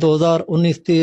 2019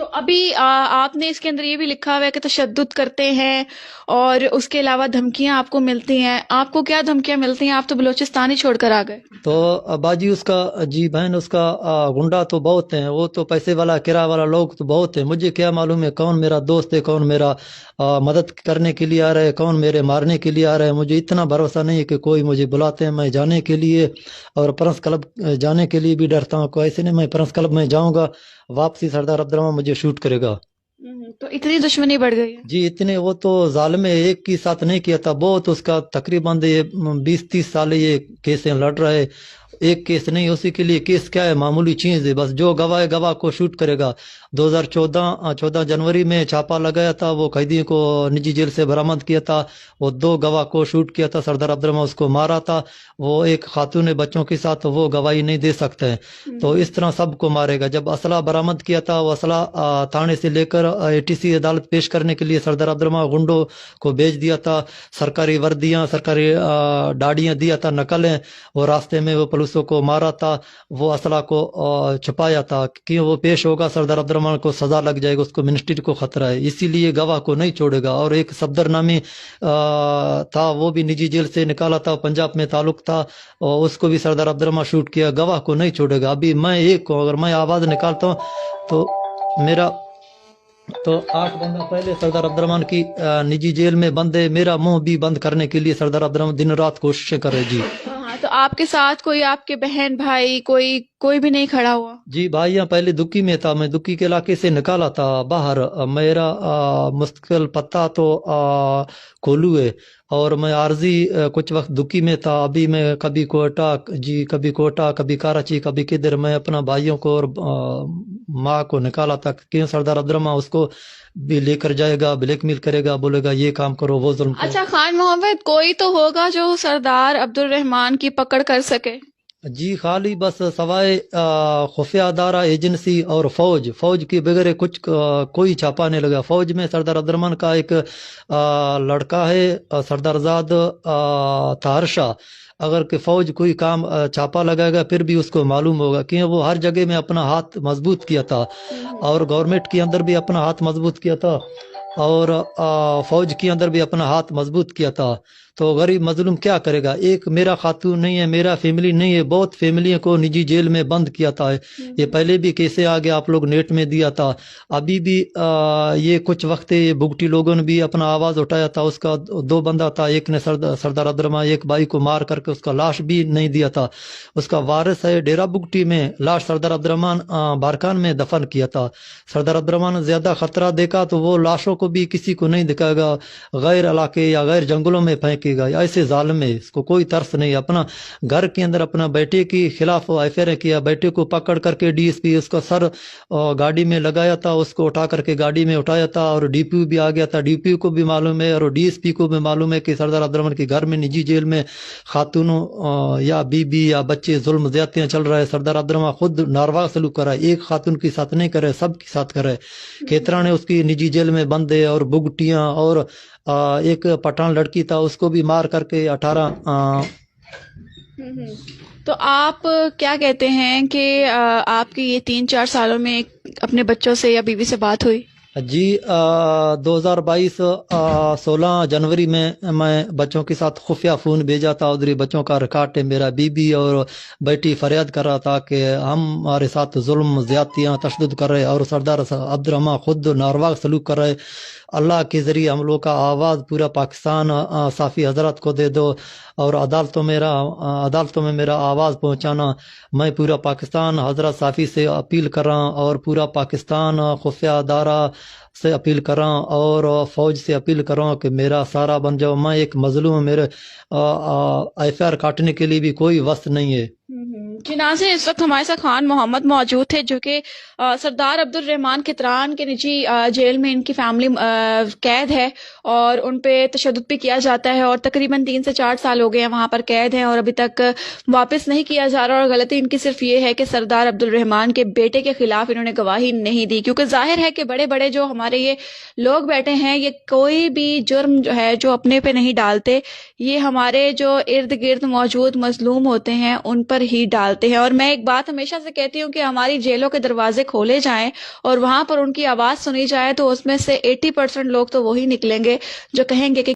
تو ابھی آپ نے اس کے اندر یہ بھی لکھا ہوا ہے کہ تشدد کرتے ہیں اور اس کے علاوہ دھمکیاں آپ کو ملتی ہیں. آپ کو کیا دھمکیاں ملتی ہیں؟ آپ تو بلوچستان ہی چھوڑ کر آ گئے. تو باجی اس کا جی بہن اس کا گنڈا تو بہت ہیں، وہ تو پیسے والا کرایہ والا لوگ تو بہت ہیں. مجھے کیا معلوم ہے کون میرا دوست ہے، کون میرا مدد کرنے کے لیے آ رہا ہے، کون میرے مارنے کے لیے آ رہا ہے. مجھے اتنا بھروسہ نہیں ہے کہ کوئی مجھے بلاتے ہیں میں جانے کے لیے، اور پرنس کلب جانے کے لیے بھی ڈرتا ہوں. کوئی ایسے نہیں میں پرنس کلب میں جاؤں گا واپسی سردار عبد الرحمان مجھے شوٹ کرے گا. تو اتنی دشمنی بڑھ گئی ہے. جی اتنے، وہ تو ظالم ہے، ایک کے ساتھ نہیں کیا تھا، بہت اس کا تقریباً 20-30 سال یہ کیسیں لڑ رہا ہے. ایک کیس نہیں، اسی کے لیے کیس کیا ہے، معمولی چیز ہے، بس جو گواہ ہے گواہ کو شوٹ کرے گا. 14 جنوری میں چھاپا لگایا تھا، وہ قیدی کو نجی جیل سے برآمد کیا تھا، وہ 2 گواہ کو شوٹ کیا تھا. سردار عبد الرحمان اس کو مارا تھا، وہ ایک خاتون بچوں کے ساتھ وہ گواہی نہیں دے سکتے ہیں. تو اس طرح سب کو مارے گا. جب اسلحہ برآمد کیا تھا، وہ اسلحہ تھانے سے لے کر ATC عدالت پیش کرنے کے لیے سردار عبد الرحمان گنڈوں کو بھیج دیا تھا. سرکاری وردیاں، سرکاری ڈاڑیاں دیا تھا، نقلیں. وہ راستے میں وہ پولیسوں کو مارا تھا، وہ اسلحہ کو چھپایا تھا کہ وہ پیش ہوگا سردار عبد الرحمان کو سزا لگ جائے گا، اس کو منسٹری کو خطرہ ہے، اسی لیے گواہ کو نہیں چھوڑے گا. اور ایک صفدر نامی تھا، وہ بھی نجی جیل سے نکالا تھا، پنجاب میں تعلق تھا، اور اس کو بھی سردار عبد الرحمان شوٹ کیا. گواہ کو نہیں چھوڑے گا. ابھی میں ایک کو اگر میں آواز نکالتا ہوں تو میرا تو 8 بندہ پہلے سردار عبد الرحمان کی نجی جیل میں بند ہے. میرا منہ بھی بند کرنے کے لیے سردار عبد الرحمان دن رات کوششیں کر رہے. جی ہاں، تو آپ کے ساتھ کوئی آپ کے بہن بھائی کوئی بھی نہیں کھڑا ہوا؟ جی بھائیاں پہلے دکی میں تھا، میں دکی کے علاقے سے نکالا تھا باہر. میرا مستقل پتہ تو کولو ہے، اور میں عارضی کچھ وقت دکی میں تھا. ابھی میں کبھی کوئٹہ، جی کبھی کوئٹہ، کبھی کراچی، کبھی کدھر. میں اپنا بھائیوں کو اور ماں کو نکالا تھا کہ سردار عبد الرحمان اس کو بھی لے کر جائے گا، بلیک میل کرے گا، بولے گا یہ کام کرو، وہ ظلم کرو. اچھا خان محمد، کوئی تو ہوگا جو سردار عبد الرحمان کی پکڑ کر سکے؟ جی خالی بس سوائے خفیہ ادارہ، ایجنسی اور فوج کے بغیر کچھ کوئی چھاپا نہیں لگا. فوج میں سردار عبد الرحمان کا ایک لڑکا ہے سردار زاد طاہر شاہ. اگر کہ فوج کوئی کام چھاپا لگائے گا پھر بھی اس کو معلوم ہوگا کہ وہ ہر جگہ میں اپنا ہاتھ مضبوط کیا تھا، اور گورنمنٹ کے اندر بھی اپنا ہاتھ مضبوط کیا تھا، اور فوج کے اندر بھی اپنا ہاتھ مضبوط کیا تھا. تو غریب مظلوم کیا کرے گا؟ ایک میرا خاتون نہیں ہے، میرا فیملی نہیں ہے، بہت فیملیوں کو نجی جیل میں بند کیا تھا. یہ پہلے بھی کیسے آگے آپ لوگ نیٹ میں دیا تھا. ابھی بھی یہ کچھ وقت یہ بگٹی لوگوں نے بھی اپنا آواز اٹھایا تھا. اس کا 2 بندہ تھا، ایک نے سردار عبد الرحمان ایک بھائی کو مار کر کے اس کا لاش بھی نہیں دیا تھا. اس کا وارث ہے ڈیرا بگٹی میں، لاش سردار عبد الرحمان بارکان میں دفن کیا تھا. سردار عبد الرحمان زیادہ خطرہ دیکھا تو وہ لاشوں کو بھی کسی کو نہیں دکھائے گا، غیر علاقے یا غیر جنگلوں میں پھینکے گا. ایسے ظالم ہے، اس کو کوئی ترس نہیں. اپنا گھر کے اندر اپنا بیٹے کے خلاف ایفر کیا، بیٹے کو پکڑ کر کے DSP اس کا سر گاڑی میں لگایا تھا، اس کو اٹھا کر کے گاڑی میں اٹھایا تھا، اور DPO بھی آ گیا تھا. DPO کو بھی معلوم ہے اور DSP کو بھی معلوم ہے کہ سردار عبد الرحمان کے گھر میں نجی جیل میں خاتونوں یا بیوی یا بچے ظلم زیادتیاں چل رہا ہے. سردار عبد الرحمان خود ناروا سلوک کر رہا ہے، ایک خاتون کے ساتھ نہیں کر رہے، سب کے ساتھ کر رہے. کھیترا نے اس کی نجی جیل میں بند ہے، اور بگٹیاں، اور ایک پٹھان لڑکی تھا اس کو بھی مار کر کے 18. تو آپ کیا کہتے ہیں کہ آپ کی یہ 3-4 سالوں میں اپنے بچوں سے یا بیوی سے بات ہوئی؟ جی 2022 16 جنوری میں بچوں کے ساتھ خفیہ فون بھیجا تھا. ادھر بچوں کا ریکارڈ ہے. میرا بیوی اور بیٹی فریاد کر رہا تھا کہ ہمارے ساتھ ظلم زیادتیاں تشدد کر رہے، اور سردار عبد الرحمان خود ناروا سلوک کر رہے. اللہ کے ذریعے ہم لوگ کا آواز پورا پاکستان صافی حضرت کو دے دو، اور عدالتوں میں میرا آواز پہنچانا. میں پورا پاکستان حضرت صافی سے اپیل کر رہا ہوں، اور پورا پاکستان خفیہ ادارہ سے اپیل کر رہا ہوں، اور فوج سے اپیل کر رہا ہوں کہ میرا سارا بن جاؤ. میں ایک مظلوم ہوں، میرے FIR کاٹنے کے لیے بھی کوئی وقت نہیں ہے. جی ناظرین، اس وقت ہمارے ساتھ خان محمد موجود تھے جو کہ سردار عبد الرحمان کتران کے نجی جیل میں ان کی فیملی قید ہے، اور ان پہ تشدد بھی کیا جاتا ہے، اور تقریباً 3 سے 4 سال ہو گئے ہیں وہاں پر قید ہیں، اور ابھی تک واپس نہیں کیا جا رہا. اور غلطی ان کی صرف یہ ہے کہ سردار عبد الرحمان کے بیٹے کے خلاف انہوں نے گواہی نہیں دی، کیونکہ ظاہر ہے کہ بڑے بڑے جو ہمارے یہ لوگ بیٹھے ہیں، یہ کوئی بھی جرم جو ہے جو اپنے پہ نہیں ڈالتے، یہ ہمارے جو ارد گرد موجود مظلوم ہوتے ہیں ان پر ہی ڈالتے ڈالتے ہیں. اور میں ایک بات ہمیشہ سے کہتی ہوں کہ ہماری جیلوں کے دروازے کھولے جائیں اور وہاں پر ان کی آواز سنی جائے تو اس میں سے 80% لوگ تو وہی نکلیں گے جو کہیں گے کہ